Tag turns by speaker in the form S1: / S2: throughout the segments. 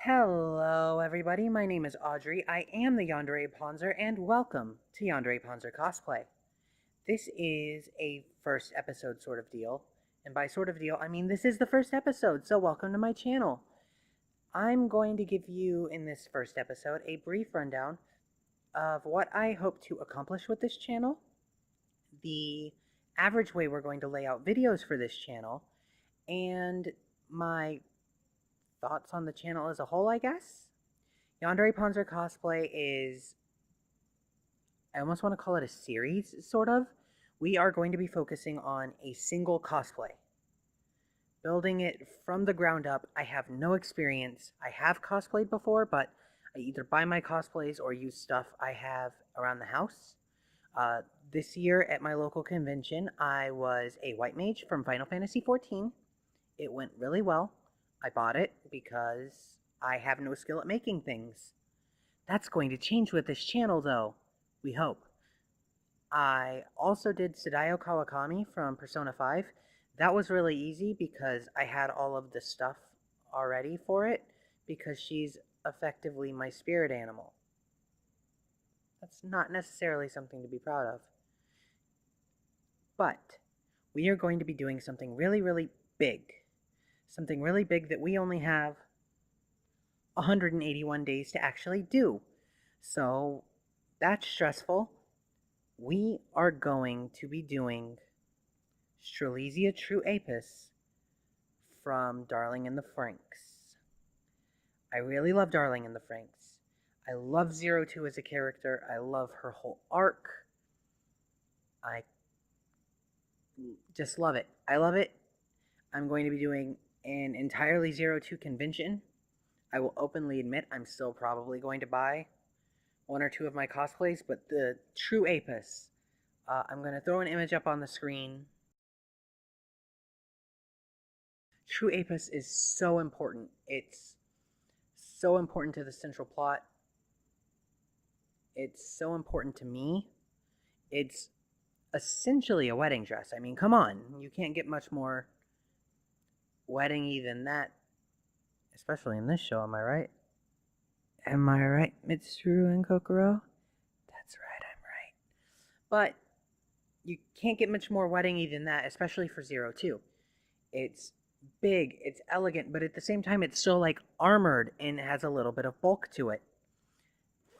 S1: Hello, everybody. My name is Audrey. I am the Yandere Ponzer, and welcome to Yandere Ponzer Cosplay. This is a first episode sort of deal, and by sort of deal, I mean this is the first episode, so welcome to my channel. I'm going to give you, in this first episode, a brief rundown of what I hope to accomplish with this channel, the average way we're going to lay out videos for this channel, and my thoughts on the channel as a whole, I guess. Yandere Ponzer Cosplay is, I almost want to call it a series, sort of. We are going to be focusing on a single cosplay. Building it from the ground up. I have no experience. I have cosplayed before, but I either buy my cosplays or use stuff I have around the house. This year at my local convention, I was a white mage from Final Fantasy XIV. It went really well. I bought it because I have no skill at making things. That's going to change with this channel, though. We hope. I also did Sadao Kawakami from Persona 5. That was really easy because I had all of the stuff already for it, because she's effectively my spirit animal. That's not necessarily something to be proud of. But we are going to be doing something really, really big. Something really big that we only have 181 days to actually do. So that's stressful. We are going to be doing Strelitzia True Apis from Darling in the Franxx. I really love Darling in the Franxx. I love Zero Two as a character. I love her whole arc. I just love it. I love it. I'm going to be doing an entirely Zero Two convention. I will openly admit I'm still probably going to buy one or two of my cosplays, but the True Apis, I'm going to throw an image up on the screen. True Apis is so important. It's so important to the central plot. It's so important to me. It's essentially a wedding dress. I mean, come on. You can't get much more wedding-y than that. Especially in this show, am I right? Am I right, Mitsuru and Kokoro? That's right, I'm right. But you can't get much more wedding-y than that, especially for Zero Two. It's big, it's elegant, but at the same time it's so like armored and has a little bit of bulk to it.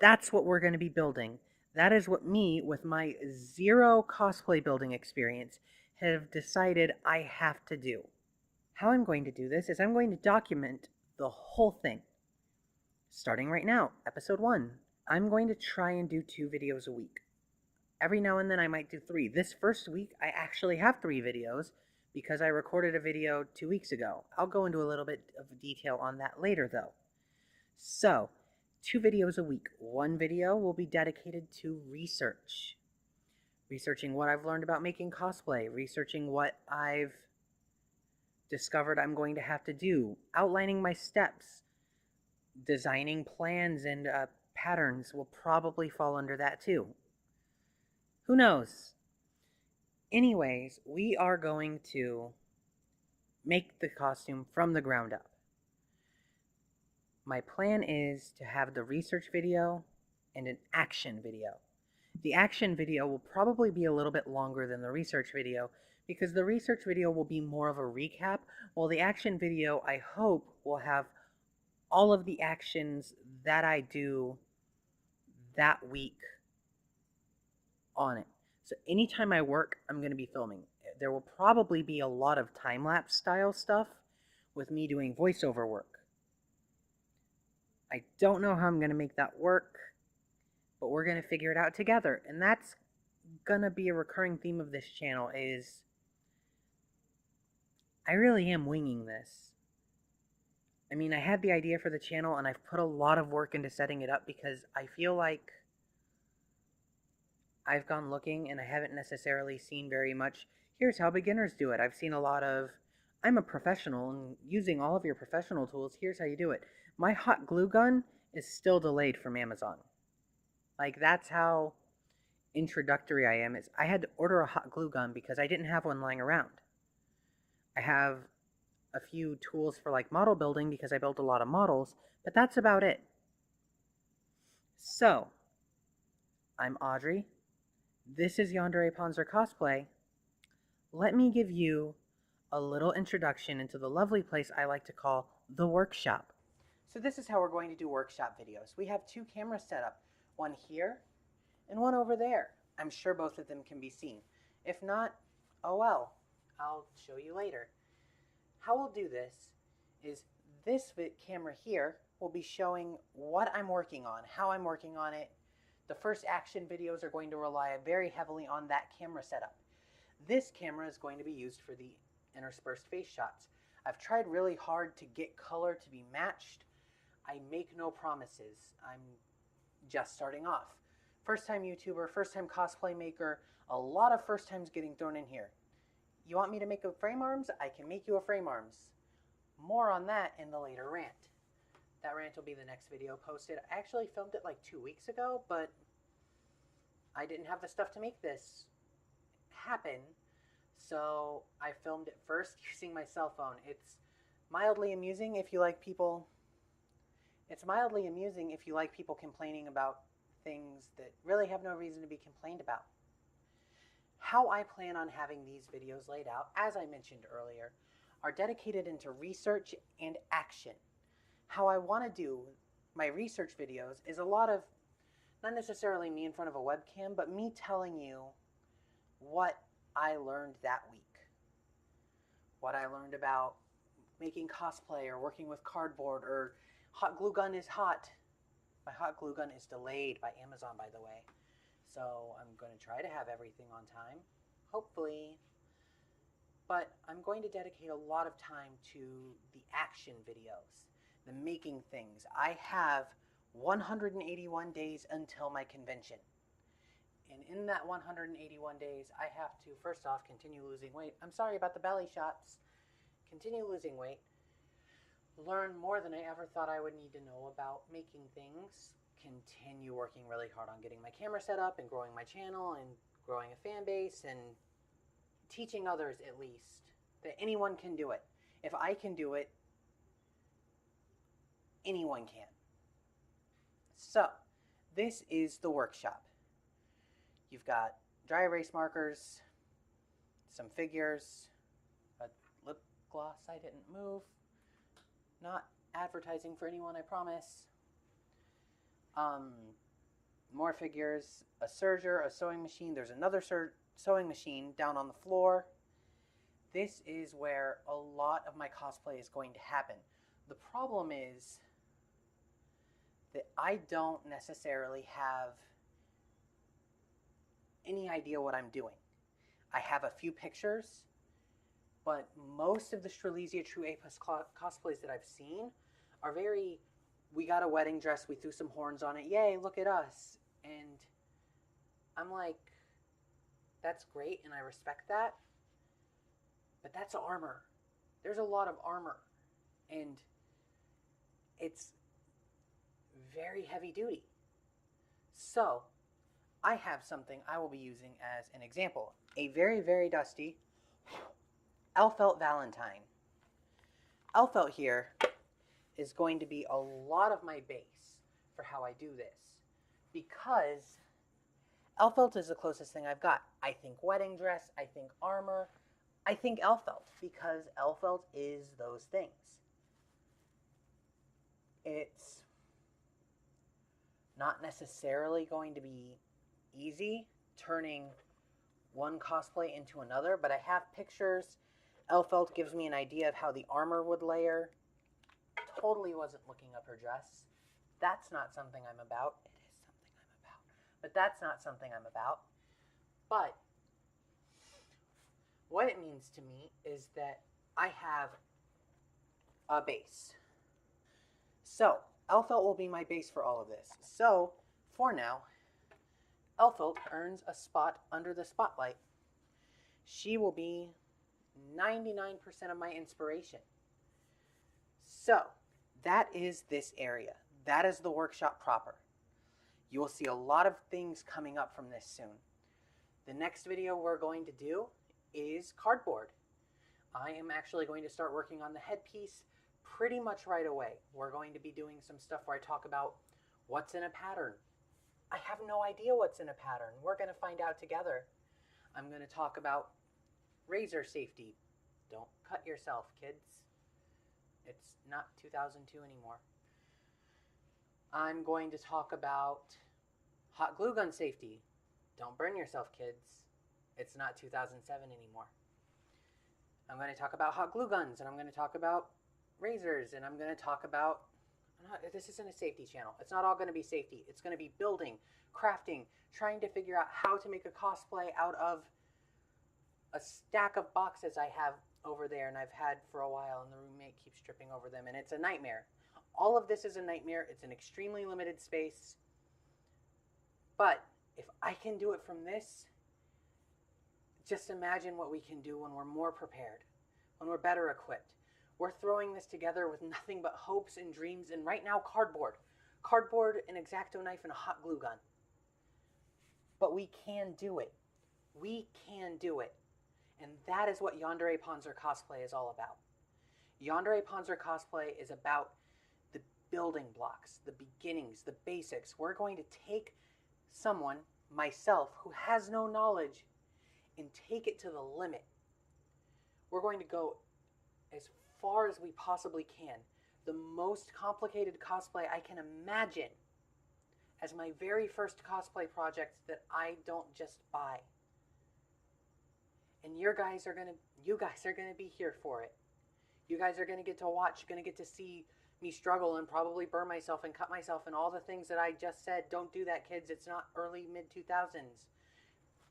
S1: That's what we're going to be building. That is what me, with my zero cosplay building experience, have decided I have to do. How I'm going to do this is I'm going to document the whole thing. Starting right now, episode 1. I'm going to try and do 2 videos a week. Every now and then I might do 3. This first week I actually have 3 videos because I recorded a video 2 weeks ago. I'll go into a little bit of detail on that later though. So, 2 videos a week. 1 video will be dedicated to research. Researching what I've learned about making cosplay. Researching what I've discovered I'm going to have to do. Outlining my steps. Designing plans and patterns will probably fall under that too. Who knows? Anyways, we are going to make the costume from the ground up. My plan is to have the research video and an action video. The action video will probably be a little bit longer than the research video because the research video will be more of a recap, while the action video, I hope, will have all of the actions that I do that week on it. So anytime I work, I'm going to be filming. There will probably be a lot of time-lapse style stuff with me doing voiceover work. I don't know how I'm going to make that work, but we're going to figure it out together. And that's going to be a recurring theme of this channel is I really am winging this. I mean, I had the idea for the channel and I've put a lot of work into setting it up because I feel like I've gone looking and I haven't necessarily seen very much, here's how beginners do it. I've seen a lot of, I'm a professional and using all of your professional tools, here's how you do it. My hot glue gun is still delayed from Amazon. Like, that's how introductory I am. I had to order a hot glue gun because I didn't have one lying around. I have a few tools for like model building because I built a lot of models, but that's about it. So, I'm Audrey. This is Yandere Panzer Cosplay. Let me give you a little introduction into the lovely place I like to call the workshop. So this is how we're going to do workshop videos. We have two cameras set up, one here and one over there. I'm sure both of them can be seen. If not, oh well, I'll show you later. How we'll do this is this camera here will be showing what I'm working on, how I'm working on it. The first action videos are going to rely very heavily on that camera setup. This camera is going to be used for the interspersed face shots. I've tried really hard to get color to be matched. I make no promises. I'm just starting off. First time YouTuber, first time cosplay maker, a lot of first times getting thrown in here. You want me to make a frame arms? I can make you a frame arms. More on that in the later rant. That rant will be the next video posted. I actually filmed it like 2 weeks ago, but I didn't have the stuff to make this happen. So I filmed it first using my cell phone. It's mildly amusing if you like people. It's mildly amusing if you like people complaining about things that really have no reason to be complained about. How I plan on having these videos laid out, as I mentioned earlier, are dedicated into research and action. How I want to do my research videos is a lot of, not necessarily me in front of a webcam, but me telling you what I learned that week. What I learned about making cosplay or working with cardboard or hot glue gun is hot. My hot glue gun is delayed by Amazon, by the way. So I'm going to try to have everything on time, hopefully. But I'm going to dedicate a lot of time to the action videos, the making things. I have 181 days until my convention. And in that 181 days, I have to, first off, continue losing weight. I'm sorry about the belly shots. Continue losing weight. Learn more than I ever thought I would need to know about making things. Continue working really hard on getting my camera set up and growing my channel and growing a fan base and teaching others, at least, that anyone can do it. If I can do it, anyone can. So, this is the workshop. You've got dry erase markers, some figures, a lip gloss I didn't move. Not advertising for anyone, I promise. More figures, a serger, a sewing machine. There's another sewing machine down on the floor. This is where a lot of my cosplay is going to happen. The problem is that I don't necessarily have any idea what I'm doing. I have a few pictures, but most of the Strelitzia True Apus cosplays that I've seen are very, we got a wedding dress, we threw some horns on it, yay, look at us. And I'm like, that's great and I respect that, but that's armor. There's a lot of armor and it's very heavy duty. So I have something I will be using as an example. A very, very dusty Elfelt Valentine. Elfelt here is going to be a lot of my base for how I do this because Elfelt is the closest thing I've got. I think wedding dress, I think armor, I think Elfelt because Elfelt is those things. It's not necessarily going to be easy turning one cosplay into another, but I have pictures. Elfelt gives me an idea of how the armor would layer. Totally wasn't looking up her dress. That's not something I'm about. It is something I'm about. But that's not something I'm about. But what it means to me is that I have a base. So, Elfelt will be my base for all of this. So, for now, Elfelt earns a spot under the spotlight. She will be 99% of my inspiration. So, that is this area. That is the workshop proper. You will see a lot of things coming up from this soon. The next video we're going to do is cardboard. I am actually going to start working on the headpiece pretty much right away. We're going to be doing some stuff where I talk about what's in a pattern. I have no idea what's in a pattern. We're going to find out together. I'm going to talk about razor safety. Don't cut yourself, kids. It's not 2002 anymore. I'm going to talk about hot glue gun safety. Don't burn yourself, kids. It's not 2007 anymore. I'm going to talk about hot glue guns, and I'm going to talk about razors, and I'm going to talk about... This isn't a safety channel. It's not all going to be safety. It's going to be building, crafting, trying to figure out how to make a cosplay out of a stack of boxes I have over there, and I've had for a while, and the roommate keeps tripping over them, and it's a nightmare. All of this is a nightmare. It's an extremely limited space. But if I can do it from this, just imagine what we can do when we're more prepared, when we're better equipped. We're throwing this together with nothing but hopes and dreams, and right now, cardboard. Cardboard, an X-Acto knife, and a hot glue gun. But we can do it. We can do it. And that is what Yandere Panzer Cosplay is all about. Yandere Panzer Cosplay is about the building blocks, the beginnings, the basics. We're going to take someone, myself, who has no knowledge, and take it to the limit. We're going to go as far as we possibly can. The most complicated cosplay I can imagine as my very first cosplay project that I don't just buy. And you guys are gonna be here for it. You guys are gonna get to watch, gonna get to see me struggle and probably burn myself and cut myself and all the things that I just said. Don't do that, kids. It's not early mid-2000s.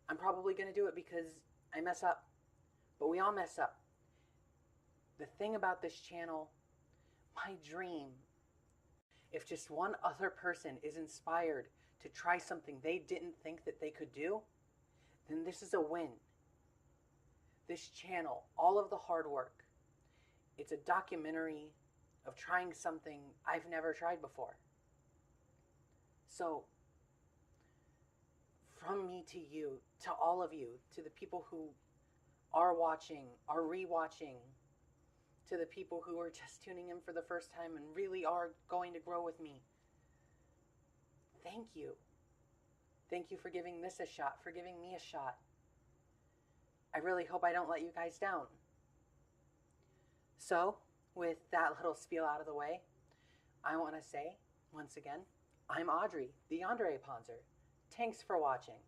S1: I'm probably gonna do it because I mess up. But we all mess up. The thing about this channel, my dream, if just one other person is inspired to try something they didn't think that they could do, then this is a win. This channel, all of the hard work, it's a documentary of trying something I've never tried before. So, from me to you, to all of you, to the people who are watching, are rewatching, to the people who are just tuning in for the first time and really are going to grow with me, thank you. Thank you for giving this a shot, for giving me a shot. I really hope I don't let you guys down. So, with that little spiel out of the way, I want to say, once again, I'm Audrey, the Yandere Panzer. Thanks for watching.